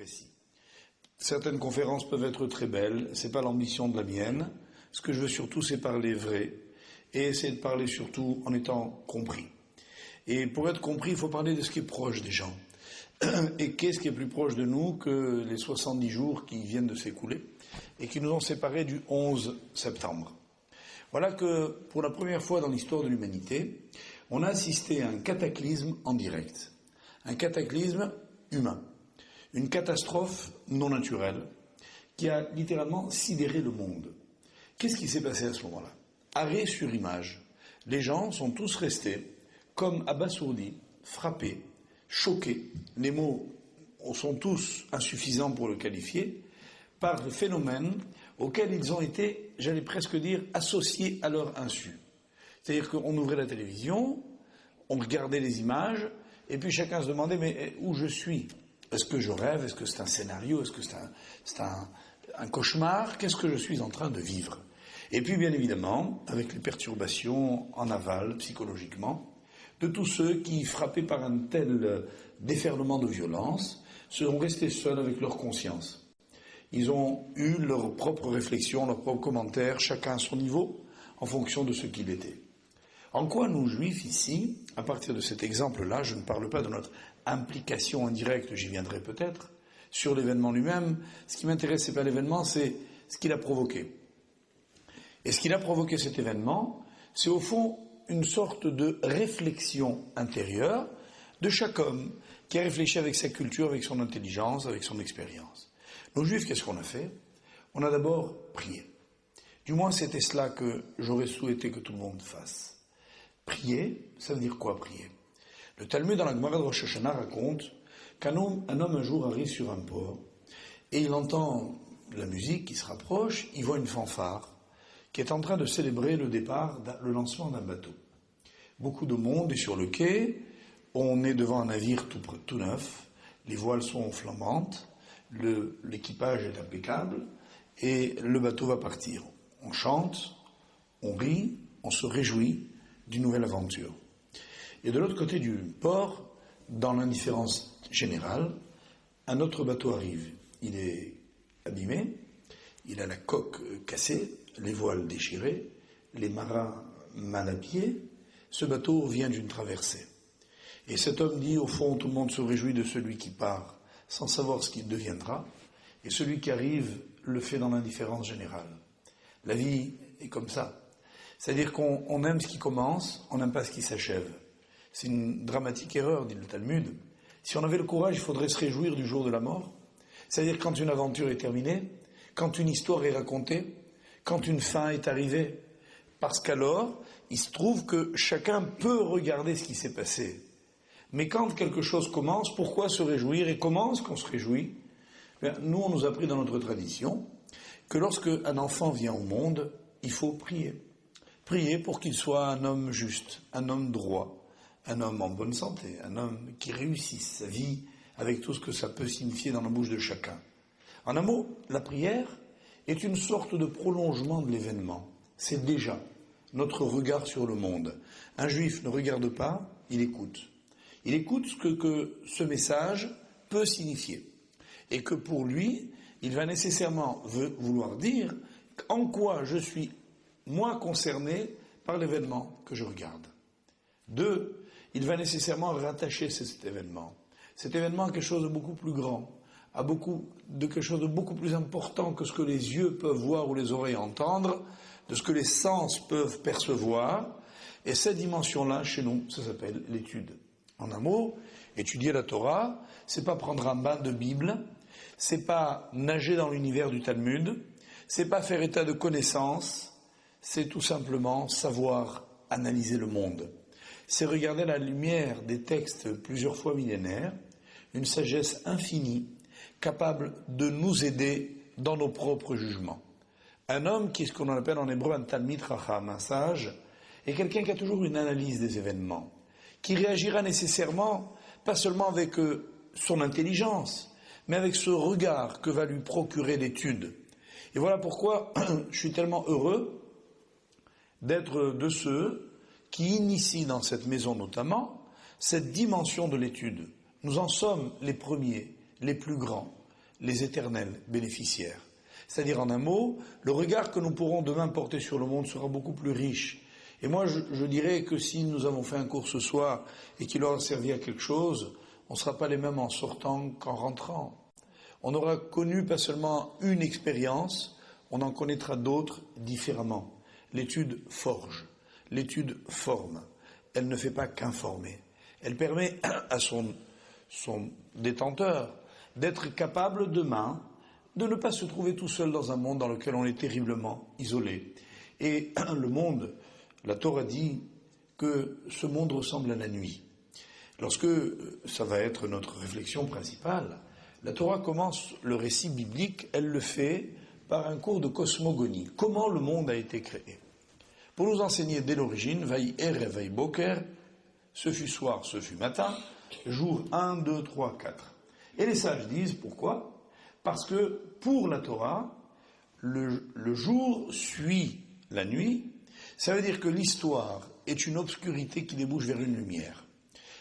précis. Certaines conférences peuvent être très belles, c'est pas l'ambition de la mienne. Ce que je veux surtout, c'est parler vrai et essayer de parler surtout en étant compris. Et pour être compris, il faut parler de ce qui est proche des gens. Et qu'est-ce qui est plus proche de nous que les 70 jours qui viennent de s'écouler et qui nous ont séparés du 11 septembre. Voilà que, pour la première fois dans l'histoire de l'humanité, on a assisté à un cataclysme en direct. Un cataclysme humain. Une catastrophe non naturelle qui a littéralement sidéré le monde. Qu'est-ce qui s'est passé à ce moment-là? Arrêt sur image. Les gens sont tous restés comme abasourdis, frappés, choqués. Les mots sont tous insuffisants pour le qualifier, par le phénomène auquel ils ont été, j'allais presque dire, associés à leur insu. C'est-à-dire qu'on ouvrait la télévision, on regardait les images, et puis chacun se demandait, mais où je suis? Est-ce que je rêve? Est-ce que c'est un scénario? Est-ce que c'est un cauchemar? Qu'est-ce que je suis en train de vivre? Et puis, bien évidemment, avec les perturbations en aval, psychologiquement, de tous ceux qui, frappés par un tel déferlement de violence, seront restés seuls avec leur conscience. Ils ont eu leurs propres réflexions, leurs propres commentaires, chacun à son niveau, en fonction de ce qu'il était. En quoi nous, juifs, ici, à partir de cet exemple-là, je ne parle pas de notre implication indirecte, j'y viendrai peut-être, sur l'événement lui-même. Ce qui m'intéresse, c'est pas l'événement, c'est ce qu'il a provoqué. Et ce qu'il a provoqué cet événement, c'est au fond une sorte de réflexion intérieure de chaque homme qui a réfléchi avec sa culture, avec son intelligence, avec son expérience. Nos juifs, qu'est-ce qu'on a fait? On a d'abord prié. Du moins, c'était cela que j'aurais souhaité que tout le monde fasse. Prier, ça veut dire quoi prier? Le Talmud dans la Gemara de Rosh Hashanah raconte qu'un homme un jour arrive sur un port et il entend la musique qui se rapproche, il voit une fanfare qui est en train de célébrer le départ, le lancement d'un bateau. Beaucoup de monde est sur le quai, on est devant un navire tout neuf, les voiles sont flambantes, l'équipage est impeccable et le bateau va partir. On chante, on rit, on se réjouit d'une nouvelle aventure. Et de l'autre côté du port, dans l'indifférence générale, un autre bateau arrive. Il est abîmé, il a la coque cassée, les voiles déchirées, les marins mal habillés. Ce bateau vient d'une traversée. Et cet homme dit, au fond, tout le monde se réjouit de celui qui part, sans savoir ce qu'il deviendra, et celui qui arrive le fait dans l'indifférence générale. La vie est comme ça. C'est-à-dire qu'on aime ce qui commence, on n'aime pas ce qui s'achève. C'est une dramatique erreur, dit le Talmud. Si on avait le courage, il faudrait se réjouir du jour de la mort. C'est-à-dire quand une aventure est terminée, quand une histoire est racontée, quand une fin est arrivée. Parce qu'alors, il se trouve que chacun peut regarder ce qui s'est passé. Mais quand quelque chose commence, pourquoi se réjouir? Et comment est-ce qu'on se réjouit? Bien, nous, on nous a appris dans notre tradition que lorsque un enfant vient au monde, il faut prier. Prier pour qu'il soit un homme juste, un homme droit, un homme en bonne santé, un homme qui réussisse sa vie avec tout ce que ça peut signifier dans la bouche de chacun. En un mot, la prière est une sorte de prolongement de l'événement. C'est déjà notre regard sur le monde. Un juif ne regarde pas, il écoute. Il écoute ce que ce message peut signifier. Et que pour lui, il va nécessairement vouloir dire en quoi je suis, moi, concerné par l'événement que je regarde. 2, il va nécessairement rattacher cet événement. Cet événement à quelque chose de beaucoup plus grand, à quelque chose de beaucoup plus important que ce que les yeux peuvent voir ou les oreilles entendre, de ce que les sens peuvent percevoir. Et cette dimension-là, chez nous, ça s'appelle l'étude. En un mot, étudier la Torah, c'est pas prendre un bain de Bible, c'est pas nager dans l'univers du Talmud, c'est pas faire état de connaissances, c'est tout simplement savoir analyser le monde. C'est regarder la lumière des textes plusieurs fois millénaires, une sagesse infinie, capable de nous aider dans nos propres jugements. Un homme qui est ce qu'on appelle en hébreu un talmid chacham, un sage, est quelqu'un qui a toujours une analyse des événements, qui réagira nécessairement, pas seulement avec son intelligence, mais avec ce regard que va lui procurer l'étude. Et voilà pourquoi je suis tellement heureux d'être de ceux qui initient dans cette maison notamment cette dimension de l'étude. Nous en sommes les premiers, les plus grands. les éternels bénéficiaires. C'est-à-dire, en un mot, le regard que nous pourrons demain porter sur le monde sera beaucoup plus riche. Et moi, je dirais que si nous avons fait un cours ce soir et qu'il aura servi à quelque chose, on ne sera pas les mêmes en sortant qu'en rentrant. On aura connu pas seulement une expérience, on en connaîtra d'autres différemment. L'étude forge, l'étude forme. Elle ne fait pas qu'informer. Elle permet à son détenteur d'être capable demain de ne pas se trouver tout seul dans un monde dans lequel on est terriblement isolé. Et le monde, la Torah dit que ce monde ressemble à la nuit. Lorsque ça va être notre réflexion principale, la Torah commence le récit biblique, elle le fait par un cours de cosmogonie. Comment le monde a été créé? Pour nous enseigner dès l'origine, Vaï Erev, Vaï Boker, ce fut soir, ce fut matin, jour 1, 2, 3, 4. Et les sages disent pourquoi? Parce que pour la Torah, le jour suit la nuit. Ça veut dire que l'histoire est une obscurité qui débouche vers une lumière.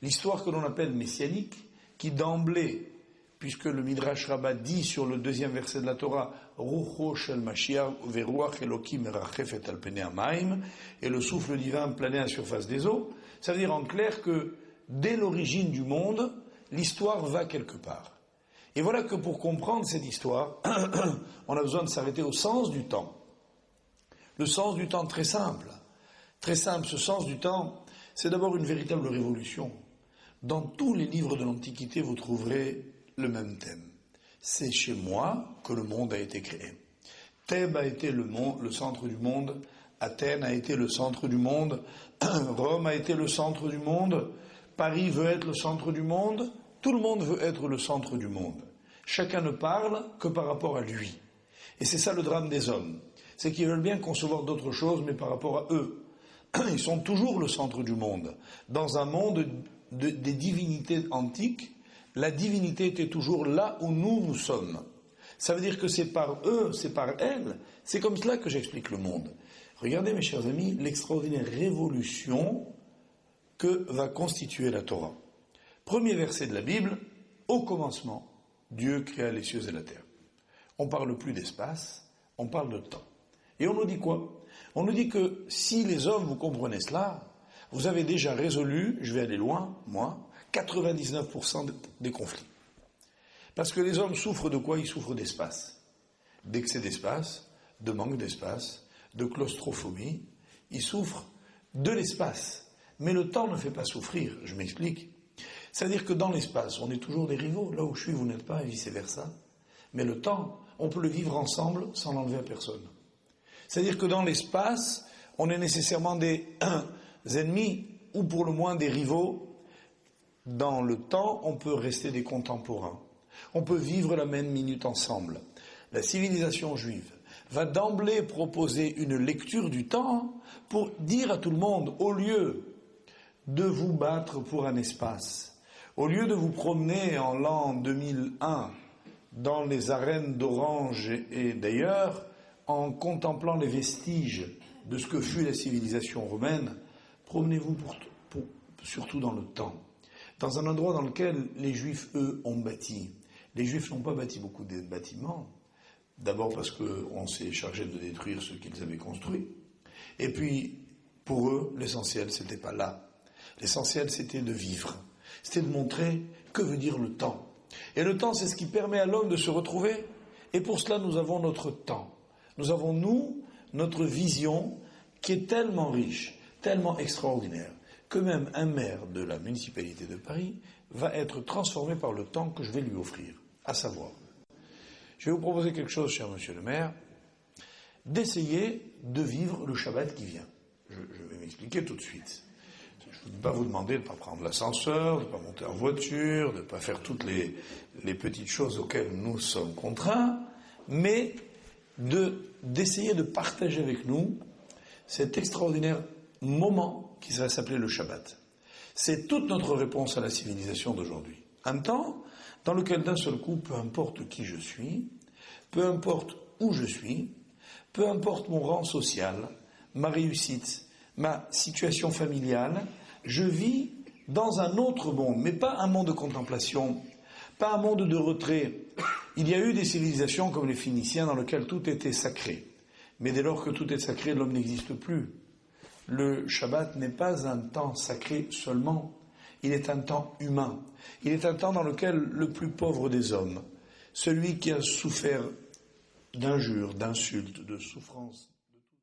L'histoire que l'on appelle messianique, qui d'emblée, puisque le Midrash Rabbah dit sur le deuxième verset de la Torah, Rucho shel Mashiach veruach Elokim merachefet al penei hamayim, et le souffle divin planait à la surface des eaux, ça veut dire en clair que dès l'origine du monde, l'histoire va quelque part. Et voilà que pour comprendre cette histoire, on a besoin de s'arrêter au sens du temps. Le sens du temps très simple. Très simple, ce sens du temps, c'est d'abord une véritable révolution. Dans tous les livres de l'Antiquité, vous trouverez le même thème. C'est chez moi que le monde a été créé. Thèbes a été le centre du monde, Athènes a été le centre du monde, Rome a été le centre du monde, Paris veut être le centre du monde, tout le monde veut être le centre du monde. Chacun ne parle que par rapport à lui. Et c'est ça le drame des hommes. C'est qu'ils veulent bien concevoir d'autres choses, mais par rapport à eux. Ils sont toujours le centre du monde. Dans un monde des divinités antiques, la divinité était toujours là où nous sommes. Ça veut dire que c'est par eux, c'est par elles, c'est comme cela que j'explique le monde. Regardez mes chers amis, l'extraordinaire révolution que va constituer la Torah. Premier verset de la Bible, au commencement, Dieu créa les cieux et la terre. On ne parle plus d'espace, on parle de temps. Et on nous dit quoi? On nous dit que si les hommes, vous comprenez cela, vous avez déjà résolu, je vais aller loin, moi, 99% des conflits. Parce que les hommes souffrent de quoi? Ils souffrent d'espace. D'excès d'espace, de manque d'espace, de claustrophobie. Ils souffrent de l'espace. Mais le temps ne fait pas souffrir, je m'explique. C'est-à-dire que dans l'espace, on est toujours des rivaux. Là où je suis, vous n'êtes pas, et vice-versa. Mais le temps, on peut le vivre ensemble sans l'enlever à personne. C'est-à-dire que dans l'espace, on est nécessairement des ennemis, ou pour le moins des rivaux. Dans le temps, on peut rester des contemporains. On peut vivre la même minute ensemble. La civilisation juive va d'emblée proposer une lecture du temps pour dire à tout le monde, au lieu de vous battre pour un espace, au lieu de vous promener en l'an 2001 dans les arènes d'Orange et d'ailleurs, en contemplant les vestiges de ce que fut la civilisation romaine, promenez-vous surtout dans le temps. Dans un endroit dans lequel les Juifs, eux, ont bâti. Les Juifs n'ont pas bâti beaucoup de bâtiments. D'abord parce qu'on s'est chargé de détruire ce qu'ils avaient construit. Et puis, pour eux, l'essentiel, c'était pas là. L'essentiel, c'était de vivre. C'était de montrer que veut dire le temps. Et le temps, c'est ce qui permet à l'homme de se retrouver. Et pour cela, nous avons notre temps. Nous avons, nous, notre vision qui est tellement riche, tellement extraordinaire, que même un maire de la municipalité de Paris va être transformé par le temps que je vais lui offrir, à savoir. Je vais vous proposer quelque chose, cher monsieur le maire, d'essayer de vivre le Shabbat qui vient. Je vais m'expliquer tout de suite. Je ne vais pas vous demander de ne pas prendre l'ascenseur, de ne pas monter en voiture, de ne pas faire toutes les petites choses auxquelles nous sommes contraints, mais d'essayer de partager avec nous cet extraordinaire moment qui va s'appeler le Shabbat. C'est toute notre réponse à la civilisation d'aujourd'hui. Un temps dans lequel d'un seul coup, peu importe qui je suis, peu importe où je suis, peu importe mon rang social, ma réussite, ma situation familiale, je vis dans un autre monde, mais pas un monde de contemplation, pas un monde de retrait, Il y a eu des civilisations comme les Phéniciens dans lesquelles tout était sacré. Mais dès lors que tout est sacré, l'homme n'existe plus. Le Shabbat n'est pas un temps sacré seulement, il est un temps humain. Il est un temps dans lequel le plus pauvre des hommes, celui qui a souffert d'injures, d'insultes, de souffrances,